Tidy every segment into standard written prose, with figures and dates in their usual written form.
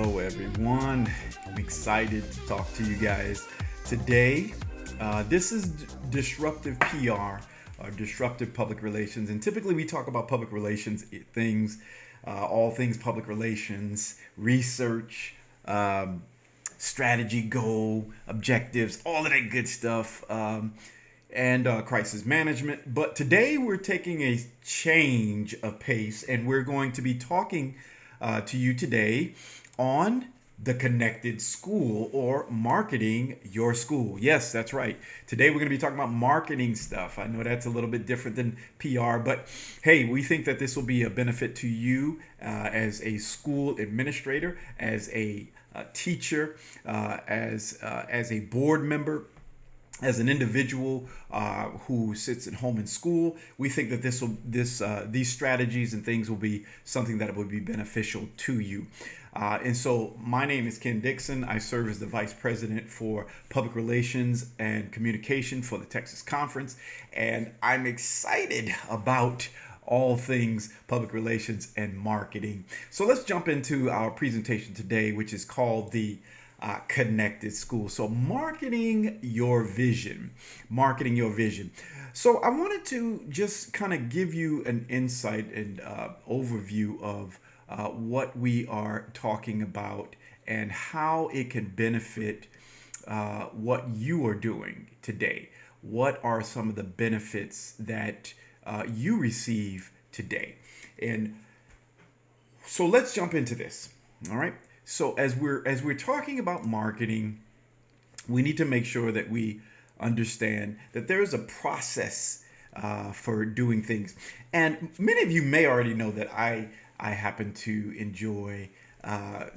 Hello, everyone. I'm excited to talk to you guys today. This is Disruptive PR, or Disruptive Public Relations. And typically we talk about public relations things, all things public relations, research, strategy, goal, objectives, all of that good stuff, and crisis management. But today we're taking a change of pace and we're going to be talking to you today on the connected school, or marketing your school. Yes, that's right. Today we're going to be talking about marketing stuff. I know that's a little bit different than PR, but hey, we think that this will be a benefit to you as a school administrator, as a teacher, as a board member, as an individual who sits at home in school. We think that these strategies and things will be something that will be beneficial to you. And so my name is Ken Dixon. I serve as the Vice President for Public Relations and Communication for the Texas Conference. And I'm excited about all things public relations and marketing. So let's jump into our presentation today, which is called the connected school. So marketing your vision. So I wanted to just kind of give you an insight and overview of what we are talking about and how it can benefit what you are doing today. What are some of the benefits that you receive today? And so let's jump into this. All right. So as we're talking about marketing, we need to make sure that we understand that there is a process for doing things. And many of you may already know that I happen to enjoy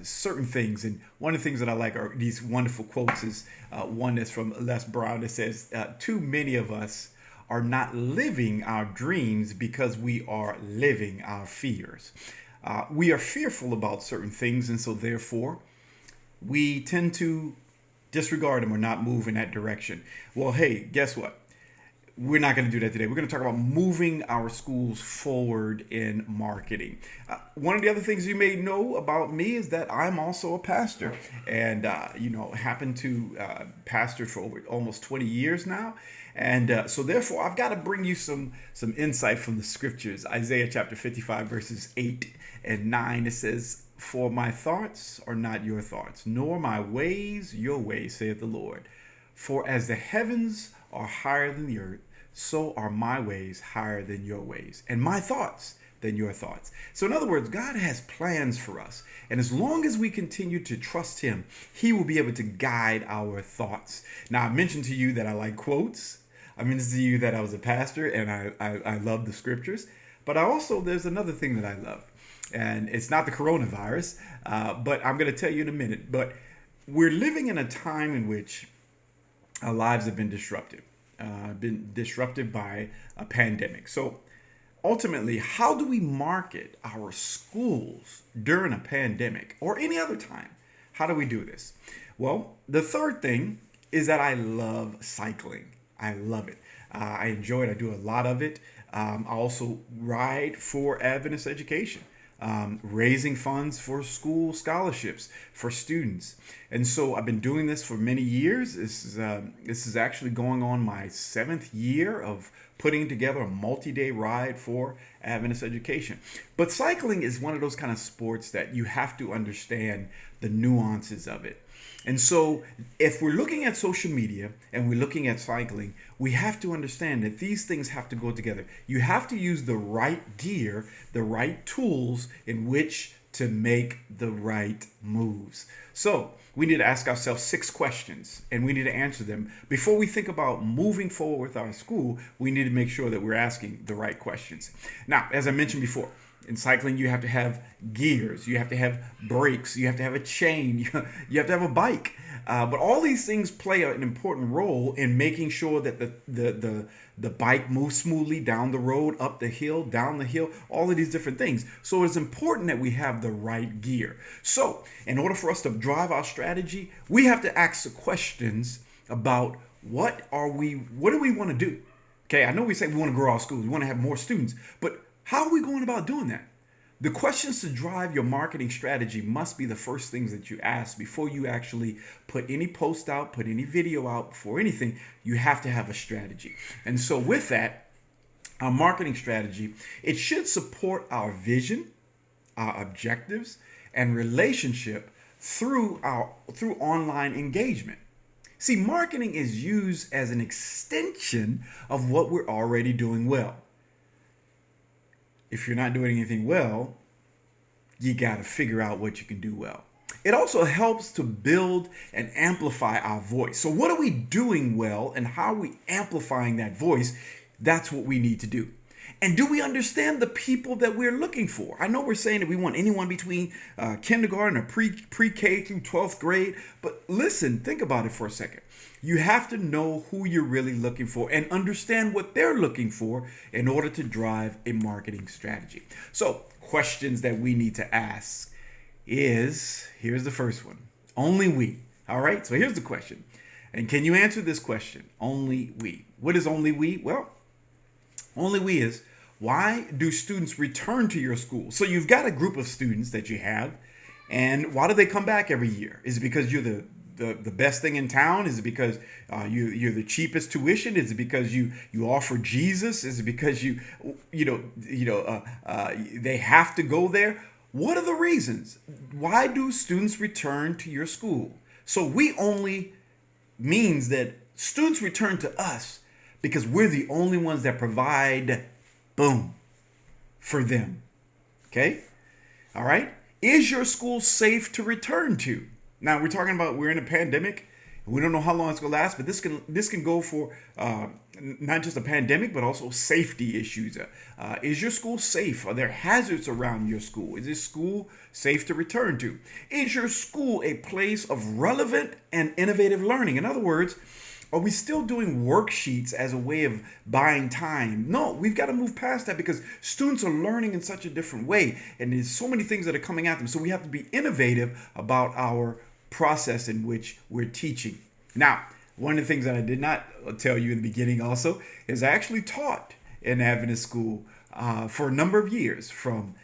certain things. And one of the things that I like are these wonderful quotes. Is one that's from Les Brown that says, too many of us are not living our dreams because we are living our fears. We are fearful about certain things, and so therefore we tend to disregard them or not move in that direction. Well, hey, guess what? We're not going to do that today. We're going to talk about moving our schools forward in marketing. One of the other things you may know about me is that I'm also a pastor, and happen to pastor for over almost 20 years now. And so therefore, I've got to bring you some insight from the scriptures. Isaiah chapter 55, verses 8 and 9, it says, "For my thoughts are not your thoughts, nor my ways your ways, saith the Lord. For as the heavens are higher than the earth, so are my ways higher than your ways, and my thoughts than your thoughts." So in other words, God has plans for us. And as long as we continue to trust him, he will be able to guide our thoughts. Now, I mentioned to you that I like quotes. I mentioned to you that I was a pastor and I love the scriptures. But there's another thing that I love. And it's not the coronavirus, but I'm going to tell you in a minute. But we're living in a time in which our lives have been disrupted by a pandemic. So ultimately, how do we market our schools during a pandemic or any other time? How do we do this? Well, the third thing is that I love cycling. I love it. I enjoy it. I do a lot of it. I also ride for Adventist education. Raising funds for school scholarships for students. And so I've been doing this for many years. This is actually going on my 7th year of putting together a multi-day ride for Adventist education. But cycling is one of those kind of sports that you have to understand the nuances of it. And so if we're looking at social media and we're looking at cycling, we have to understand that these things have to go together. You have to use the right gear, the right tools in which to make the right moves. So we need to ask ourselves 6 questions, and we need to answer them. Before we think about moving forward with our school, we need to make sure that we're asking the right questions. Now, as I mentioned before, in cycling, you have to have gears, you have to have brakes, you have to have a chain, you have to have a bike. But all these things play an important role in making sure that the bike moves smoothly down the road, up the hill, down the hill, all of these different things. So it's important that we have the right gear. So in order for us to drive our strategy, we have to ask the questions about what do we want to do? Okay, I know we say we want to grow our schools, we want to have more students, but how are we going about doing that? The questions to drive your marketing strategy must be the first things that you ask before you actually put any post out, put any video out, before anything. You have to have a strategy. And so with that, our marketing strategy, it should support our vision, our objectives, and relationship through online engagement. See, marketing is used as an extension of what we're already doing well. If you're not doing anything well, you got to figure out what you can do well. It also helps to build and amplify our voice. So what are we doing well and how are we amplifying that voice? That's what we need to do. And do we understand the people that we're looking for? I know we're saying that we want anyone between kindergarten or pre-K through 12th grade, but listen, think about it for a second. You have to know who you're really looking for and understand what they're looking for in order to drive a marketing strategy. So, questions that we need to ask here's the first one. Only we. All right, so here's the question. And can you answer this question? Only we. What is only we? Well, only we is, why do students return to your school? So you've got a group of students that you have, and why do they come back every year? Is it because you're the best thing in town? Is it because you're the cheapest tuition? Is it because you offer Jesus? Is it because they have to go there? What are the reasons? Why do students return to your school? So we only means that students return to us because we're the only ones that provide, boom, for them. Okay? All right? Is your school safe to return to? Now, we're in a pandemic. We don't know how long it's going to last, but this can go for not just a pandemic, but also safety issues. Is your school safe? Are there hazards around your school? Is this school safe to return to? Is your school a place of relevant and innovative learning? In other words, are we still doing worksheets as a way of buying time? No, we've got to move past that because students are learning in such a different way. And there's so many things that are coming at them. So we have to be innovative about our process in which we're teaching. Now, one of the things that I did not tell you in the beginning also is I actually taught in Adventist school for a number of years, from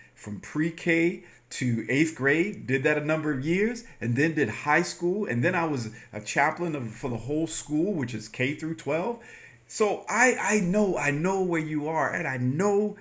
pre-K to 8th grade, did that a number of years, and then did high school, and then I was a chaplain for the whole school, which is K through 12. So I know where you are, and I know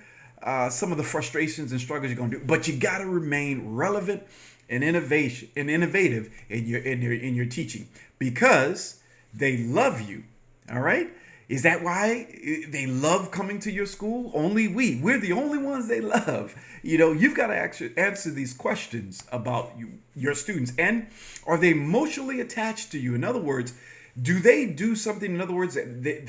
some of the frustrations and struggles you're going to do, but you got to remain relevant and innovative in your teaching because they love you. All right. Is that why they love coming to your school? Only we're the only ones they love. You've got to actually answer these questions about your students. And are they emotionally attached to you? In other words, do they do something? In other words, the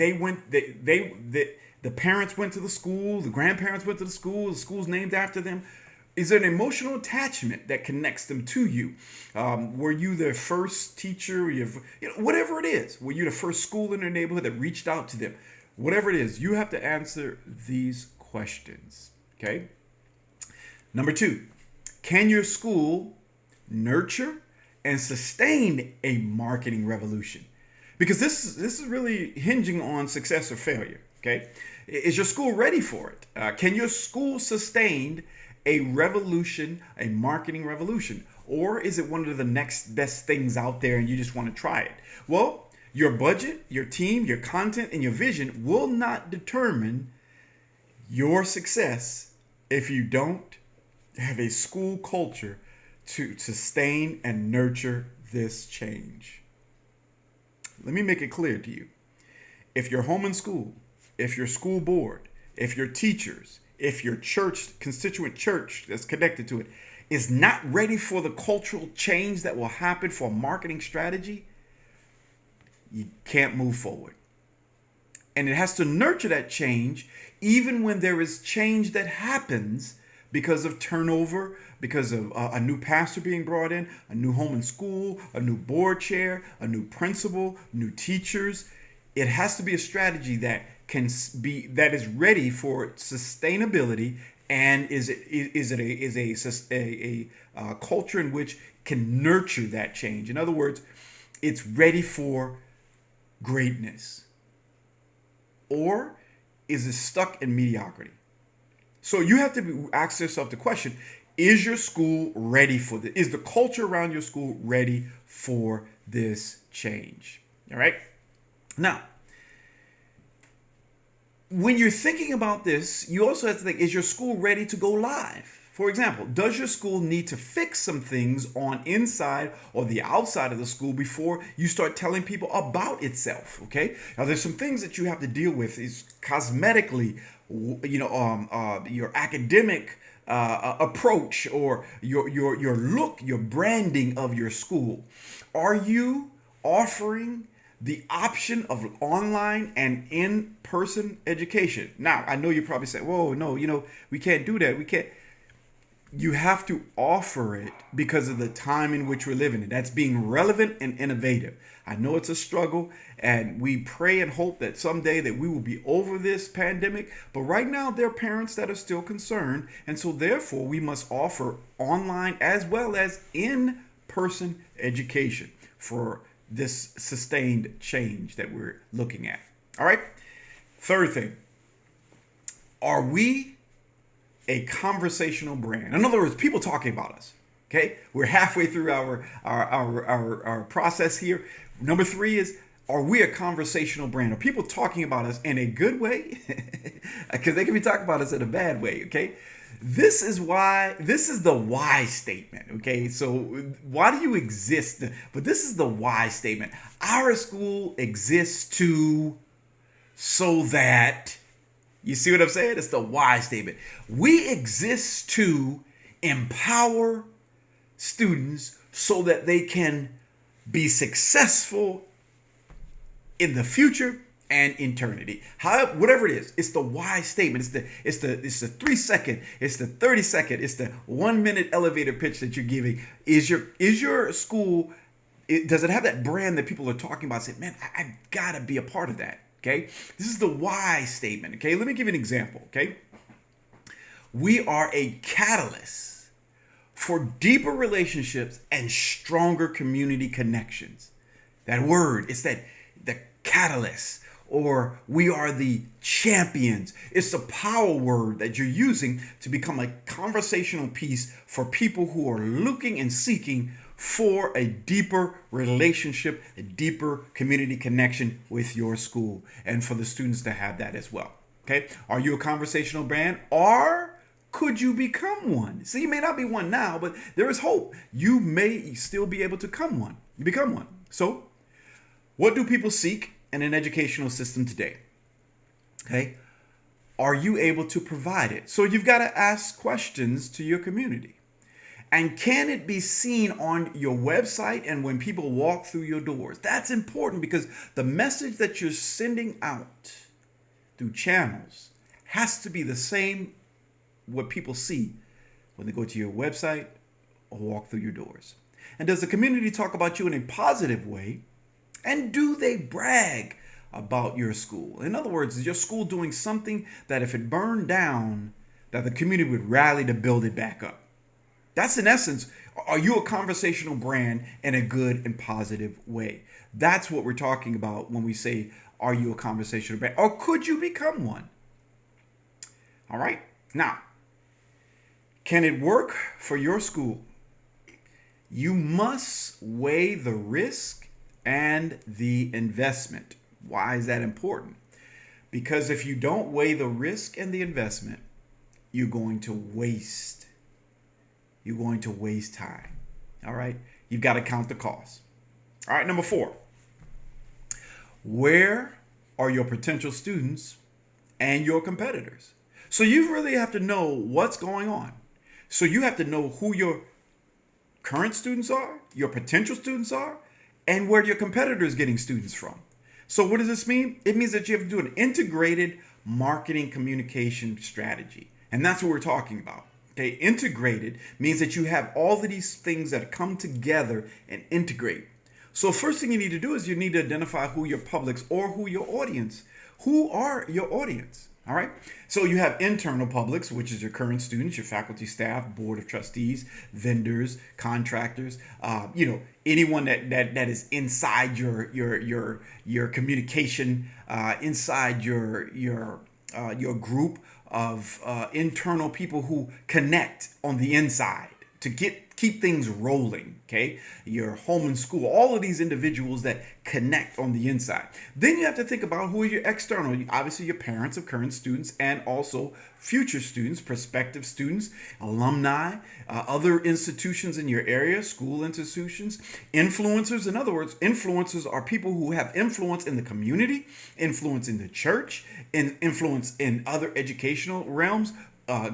parents went to the school, the grandparents went to the school's named after them. Is there an emotional attachment that connects them to you? Were you their first teacher? Whatever it is. Were you the first school in their neighborhood that reached out to them? Whatever it is, you have to answer these questions. Okay? Number 2, can your school nurture and sustain a marketing revolution? Because this is really hinging on success or failure. Okay? Is your school ready for it? Can your school sustain a revolution, a marketing revolution? Or is it one of the next best things out there and you just want to try it? Well, your budget, your team, your content, and your vision will not determine your success if you don't have a school culture to sustain and nurture this change. Let me make it clear to you. If your home and school, if your school board, if your teachers, if your constituent church that's connected to it is not ready for the cultural change that will happen for a marketing strategy, you can't move forward. And it has to nurture that change even when there is change that happens because of turnover, because of a new pastor being brought in, a new home and school, a new board chair, a new principal, new teachers. It has to be a strategy that is ready for sustainability, and is a culture in which can nurture that change. In other words, it's ready for greatness, or is it stuck in mediocrity? So you have to ask yourself the question: Is your school ready for this? Is the culture around your school ready for this change? All right. Now, when you're thinking about this, you also have to think, is your school ready to go live? For example, does your school need to fix some things on inside or the outside of the school before you start telling people about itself? Okay. Now, there's some things that you have to deal with is cosmetically, your academic approach or your look, your branding of your school. Are you offering the option of online and in-person education? Now, I know you probably say, whoa, no, we can't do that. We can't. You have to offer it because of the time in which we're living in. That's being relevant and innovative. I know it's a struggle, and we pray and hope that someday that we will be over this pandemic. But right now, there are parents that are still concerned. And so therefore, we must offer online as well as in-person education for this sustained change that we're looking at. All right. Third thing, are we a conversational brand? In other words, people talking about us. Okay. We're halfway through our process here. Number 3 is, are we a conversational brand? Are people talking about us in a good way? Because they can be talking about us in a bad way. Okay. This is the why statement. Okay. So why do you exist? But this is the why statement. Our school exists so that, you see what I'm saying? It's the why statement. We exist to empower students so that they can be successful in the future and eternity. However, whatever it is, it's the why statement. It's the 3-second, it's the 30-second, it's the 1-minute elevator pitch that you're giving. Is your school, does it have that brand that people are talking about? Say, man, I gotta be a part of that. Okay, this is the why statement. Okay, let me give you an example. Okay, we are a catalyst for deeper relationships and stronger community connections. That word, it's the catalyst, or we are the champions. It's the power word that you're using to become a conversational piece for people who are looking and seeking for a deeper relationship, a deeper community connection with your school, and for the students to have that as well. Okay, are you a conversational brand, or could you become one? See, you may not be one now, but there is hope. You may still be able to become one. So, what do people seek in an educational system today? Okay, are you able to provide it? So you've got to ask questions to your community. And can it be seen on your website and when people walk through your doors? That's important because the message that you're sending out through channels has to be the same what people see when they go to your website or walk through your doors. And does the community talk about you in a positive way? And do they brag about your school? In other words, is your school doing something that if it burned down, that the community would rally to build it back up? That's in essence, are you a conversational brand in a good and positive way? That's what we're talking about when we say, are you a conversational brand? Or could you become one? All right. Now, can it work for your school? You must weigh the risk and the investment. Why is that important? Because if you don't weigh the risk and the investment, you're going to waste time. All right. You've got to count the cost. All right. Number 4, where are your potential students and your competitors? So you really have to know what's going on. So you have to know who your current students are, your potential students are, and where your competitor is getting students from. So what does this mean? It means that you have to do an integrated marketing communication strategy. And that's what we're talking about. Okay, integrated means that you have all of these things that come together and integrate. So first thing you need to do is you need to identify who your publics or who are your audience. All right. So you have internal publics, which is your current students, your faculty, staff, board of trustees, vendors, contractors, anyone that is inside your communication, inside your group internal people who connect on the inside to keep things rolling. Okay, your home and school, all of these individuals that connect on the inside. Then you have to think about who are your external. Obviously, your parents of current students and also future students, prospective students, alumni, other institutions in your area, school institutions, influencers. In other words, influencers are people who have influence in the community, influence in the church, and influence in other educational realms,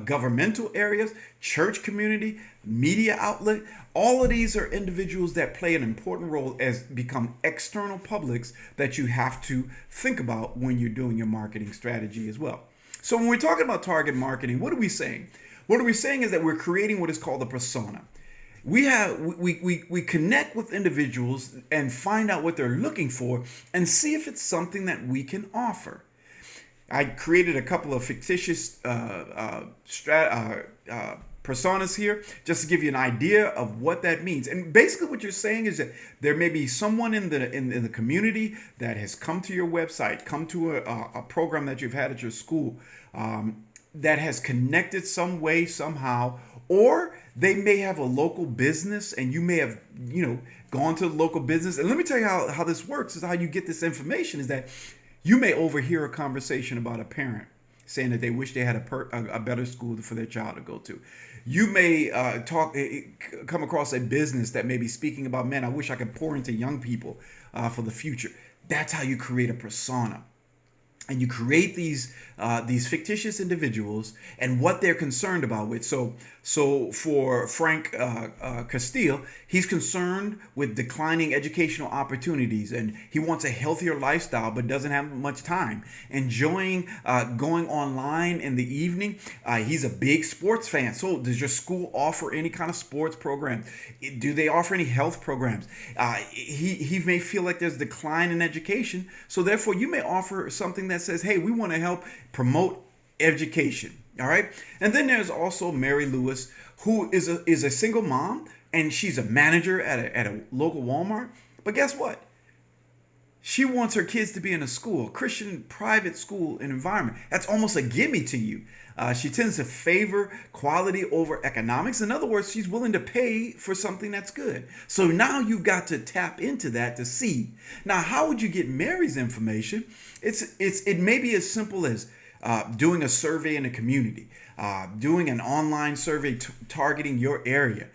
governmental areas, church community, media outlet. All of these are individuals that play an important role as become external publics that you have to think about when you're doing your marketing strategy as well. So when we're talking about target marketing, what are we saying? What are we saying is that we're creating what is called a persona. We connect with individuals and find out what they're looking for and see if it's something that we can offer. I created a couple of fictitious personas here just to give you an idea of what that means. And basically what you're saying is that there may be someone in the community that has come to your website, come to a program that you've had at your school, that has connected some way, somehow, or they may have a local business and you may have, gone to the local business. And let me tell you how this works, is how you get this information is that you may overhear a conversation about a parent saying that they wish they had a better school for their child to go to. You may come across a business that may be speaking about, man, I wish I could pour into young people for the future. That's how you create a persona. And you create these fictitious individuals and what they're concerned about with. So for Frank Castile, he's concerned with declining educational opportunities, and he wants a healthier lifestyle, but doesn't have much time. Enjoying going online in the evening. He's a big sports fan. So does your school offer any kind of sports program? Do they offer any health programs? He may feel like there's decline in education. So therefore, you may offer something that says, hey, we want to help promote education. All right. And then there's also Mary Lewis, who is a single mom, and she's a manager at a local Walmart. But guess what? She wants her kids to be in a school, a Christian private school environment. That's almost a gimme to you. She tends to favor quality over economics. In other words, she's willing to pay for something that's good. So now you've got to tap into that to see. Now, how would you get Mary's information? It may be as simple as doing a survey in a community, doing an online survey targeting your area.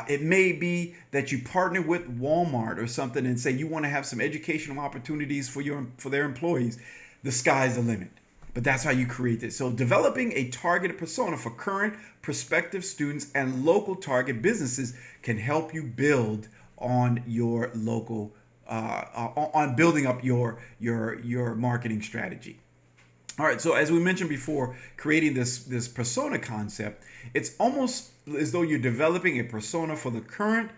It may be that you partner with Walmart or something and say you want to have some educational opportunities for their employees. The sky's the limit. But that's how you create this. So developing a targeted persona for current, prospective students and local target businesses can help you build on your local, on building up your marketing strategy. All right, so as we mentioned before, creating this persona concept, it's almost as though you're developing a persona for the current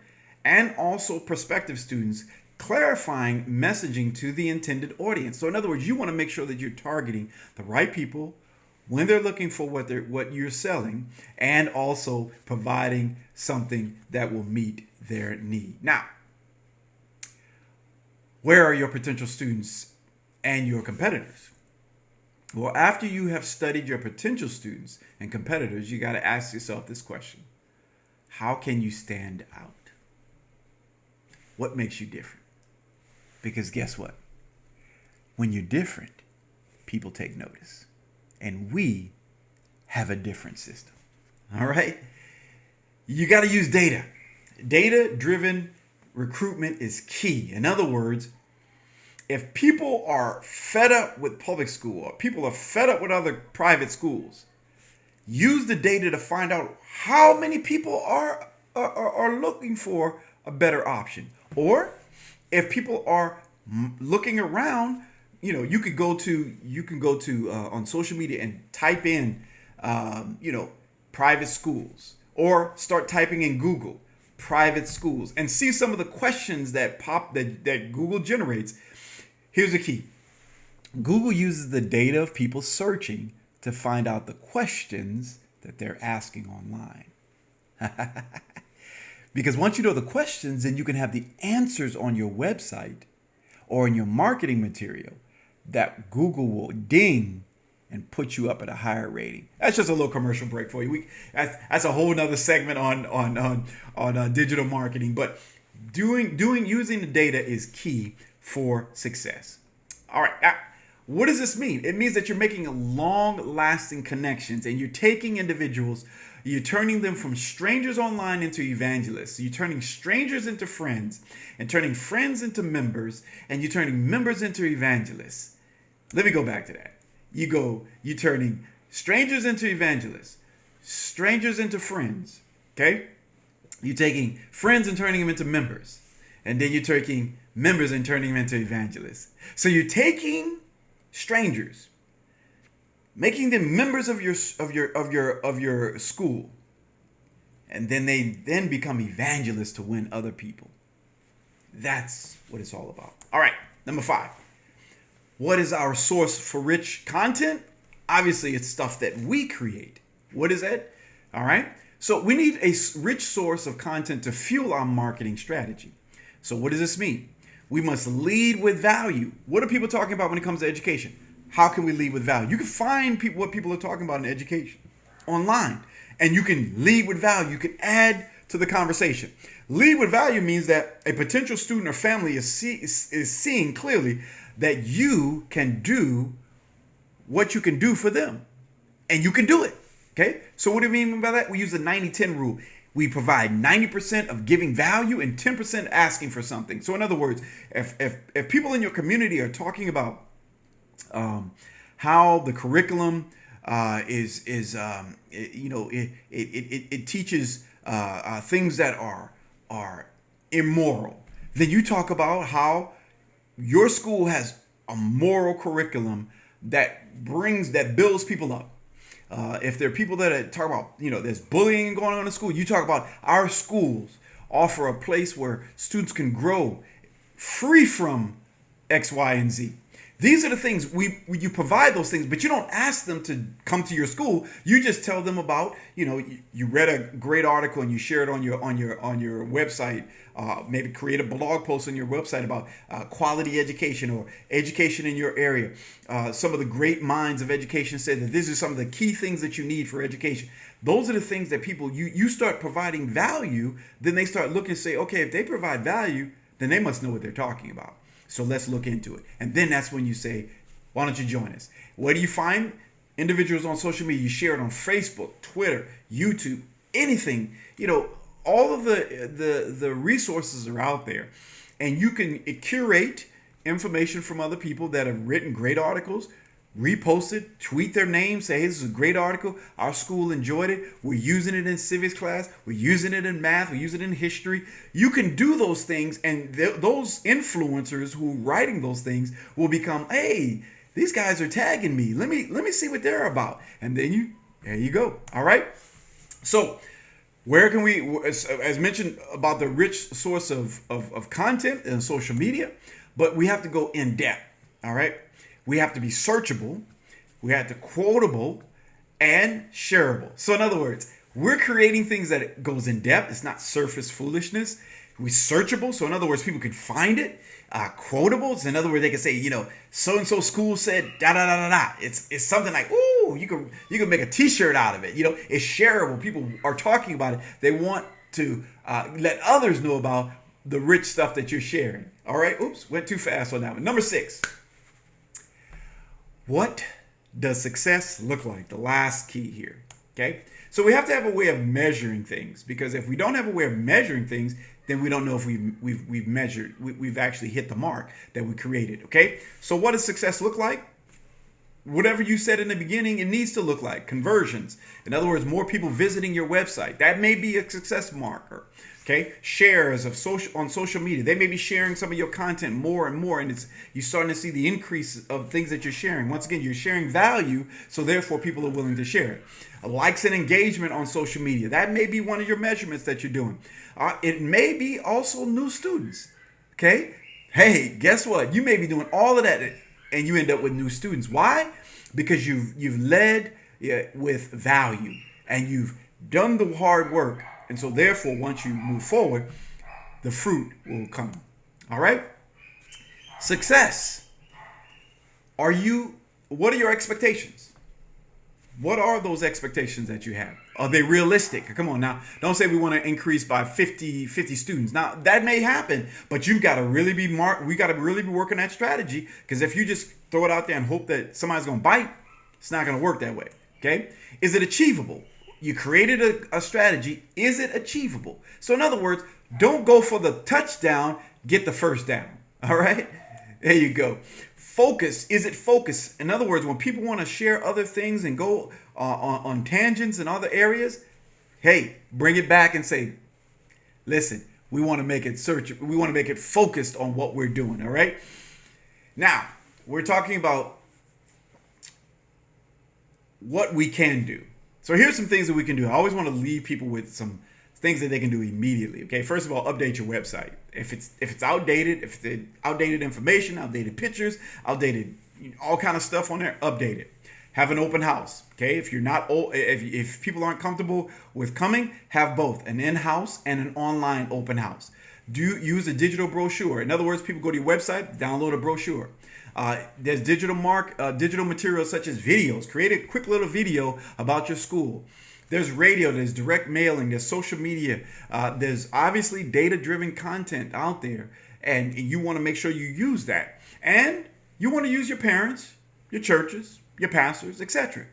and also prospective students, clarifying messaging to the intended audience. So in other words, you want to make sure that you're targeting the right people when they're looking for what you're selling, and also providing something that will meet their need. Now, where are your potential students and your competitors? Well, after you have studied your potential students and competitors, you got to ask yourself this question. How can you stand out? What makes you different? Because guess what? When you're different, people take notice. And we have a different system. All right? You got to use data. Data-driven recruitment is key. In other words, if people are fed up with public school, or people are fed up with other private schools, use the data to find out how many people are looking for a better option. Or if people are looking around, you can go to on social media and type in, private schools, or start typing in Google private schools and see some of the questions that Google generates. Here's the key. Google uses the data of people searching to find out the questions that they're asking online. Because once you know the questions, then you can have the answers on your website or in your marketing material that Google will ding and put you up at a higher rating. That's just a little commercial break for you. That's a whole nother segment on digital marketing. But using the data is key for success. All right. Now, what does this mean? It means that you're making long-lasting connections, and you're taking individuals, you're turning them from strangers online into evangelists. You're turning strangers into friends, and turning friends into members, and you're turning members into evangelists. Let me go back to that. You're turning strangers into evangelists, strangers into friends. Okay? You're taking friends and turning them into members, and then you're taking members and turning them into evangelists. So you're taking strangers, making them members of your school, and then they become evangelists to win other people. That's what it's all about. All right, number 5. What is our source for rich content? Obviously, it's stuff that we create. What is it? All right. So we need a rich source of content to fuel our marketing strategy. So what does this mean? We must lead with value. What are people talking about when it comes to education? How can we lead with value? You can find what people are talking about in education online, and you can lead with value. You can add to the conversation. Lead with value means that a potential student or family is seeing clearly that you can do what you can do for them, and you can do it. Okay? So what do we mean by that? We use the 90-10 rule. We provide 90% of giving value and 10% asking for something. So in other words, if people in your community are talking about how the curriculum it teaches things that are immoral, then you talk about how your school has a moral curriculum that builds people up. If there are people that talk about, there's bullying going on in school, you talk about our schools offer a place where students can grow free from X, Y, and Z. These are the things you provide those things, but you don't ask them to come to your school. You just tell them about, you read a great article and you share it on your website. Maybe create a blog post on your website about quality education or education in your area. Some of the great minds of education said that these are some of the key things that you need for education. Those are the things that people, you start providing value, then they start looking and say, okay, if they provide value, then they must know what they're talking about. So let's look into it. And then that's when you say, why don't you join us? Where do you find individuals on social media? You share it on Facebook, Twitter, YouTube, anything. All of the resources are out there. And you can curate information from other people that have written great articles, repost it, tweet their name, say, hey, this is a great article. Our school enjoyed it. We're using it in civics class. We're using it in math. We're using it in history. You can do those things, and those influencers who are writing those things will become, hey, these guys are tagging me. Let me see what they're about. And then there you go. All right. So where can we, as mentioned about the rich source of content and social media, but we have to go in depth. All right. We have to be searchable, we have to quotable, and shareable. So in other words, we're creating things that goes in depth. It's not surface foolishness. We're searchable. So in other words, people can find it. Quotable. So in other words, they can say, so-and-so school said da da da da da. It's something like, ooh, you can make a t-shirt out of it. It's shareable. People are talking about it. They want to let others know about the rich stuff that you're sharing. All right. Oops, went too fast on that one. Number 6. What does success look like? The last key here. Okay. So we have to have a way of measuring things, because if we don't have a way of measuring things, then we don't know if we've measured, we've actually hit the mark that we created. Okay. So what does success look like? Whatever you said in the beginning, it needs to look like conversions. In other words, more people visiting your website. That may be a success marker. Okay, shares on social media. They may be sharing some of your content more and more, and you're starting to see the increase of things that you're sharing. Once again, you're sharing value, so therefore people are willing to share it. Likes and engagement on social media. That may be one of your measurements that you're doing. It may be also new students. Okay, hey, guess what? You may be doing all of that, and you end up with new students. Why? Because you've led with value, and you've done the hard work. And so therefore, once you move forward, the fruit will come. All right? Success. What are your expectations? What are those expectations that you have? Are they realistic? Come on now. Don't say we want to increase by 50 students. Now, that may happen, but you've got to really be we got to really be working that strategy, because if you just throw it out there and hope that somebody's going to bite, it's not going to work that way. Okay? Is it achievable? You created a strategy. Is it achievable? So in other words, don't go for the touchdown, get the first down. All right? There you go. Focus. Is it focus? In other words, when people want to share other things and go on tangents in other areas, hey, bring it back and say, listen, we want to make it we want to make it focused on what we're doing. All right. Now, we're talking about what we can do. So here's some things that we can do. I always want to leave people with some things that they can do immediately. Okay, first of all, update your website. If it's outdated, if it's outdated information, outdated pictures, outdated all kind of stuff on there, update it. Have an open house. Okay, if you're not if people aren't comfortable with coming, have both an in-house and an online open house. Use a digital brochure. In other words, people go to your website, download a brochure. There's digital materials such as videos. Create a quick little video about your school. There's radio, there's direct mailing, there's social media. There's obviously data-driven content out there, and you want to make sure you use that. And you want to use your parents, your churches, your pastors, etc.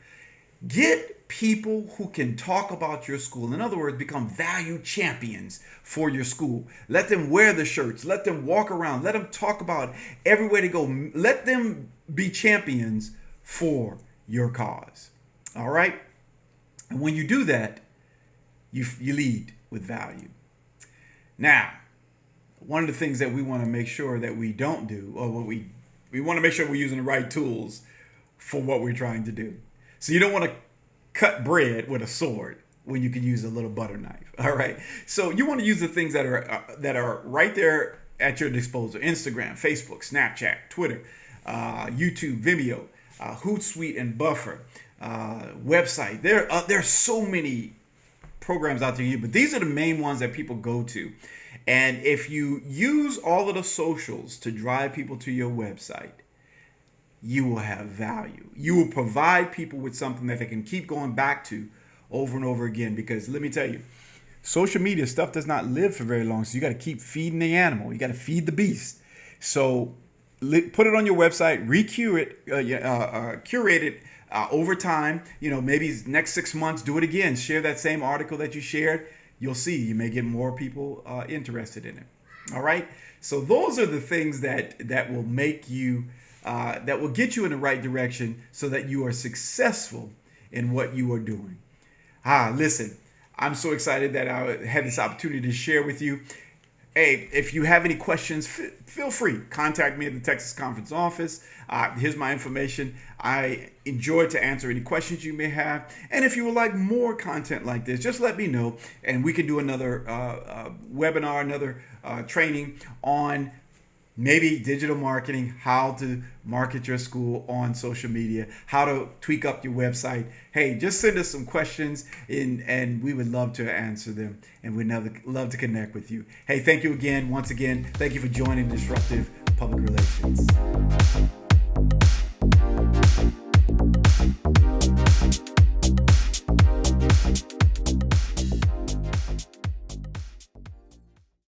Get people who can talk about your school. In other words, become value champions for your school. Let them wear the shirts. Let them walk around. Let them talk about everywhere they go. Let them be champions for your cause. All right? And when you do that, you lead with value. Now, one of the things that we want to make sure that we don't do, or what we want to make sure we're using the right tools for what we're trying to do. So you don't want to cut bread with a sword when you can use a little butter knife. All right. So you want to use the things that are right there at your disposal: Instagram, Facebook, Snapchat, Twitter, YouTube, Vimeo, Hootsuite, and Buffer. Website. There's so many programs out there, but these are the main ones that people go to. And if you use all of the socials to drive people to your website, you will have value. You will provide people with something that they can keep going back to over and over again. Because let me tell you, social media stuff does not live for very long. So you got to keep feeding the animal. You got to feed the beast. So put it on your website, curate it over time. Maybe next 6 months, do it again. Share that same article that you shared. You'll see you may get more people interested in it. All right. So those are the things that will make you, that will get you in the right direction so that you are successful in what you are doing. Listen, I'm so excited that I had this opportunity to share with you. Hey, if you have any questions, feel free. Contact me at the Texas Conference office. Here's my information. I enjoy to answer any questions you may have. And if you would like more content like this, just let me know, and we can do another webinar, another training on maybe digital marketing, how to market your school on social media, how to tweak up your website. Hey, just send us some questions and we would love to answer them, and we'd love to connect with you. Hey, thank you again. Once again, thank you for joining Disruptive Public Relations.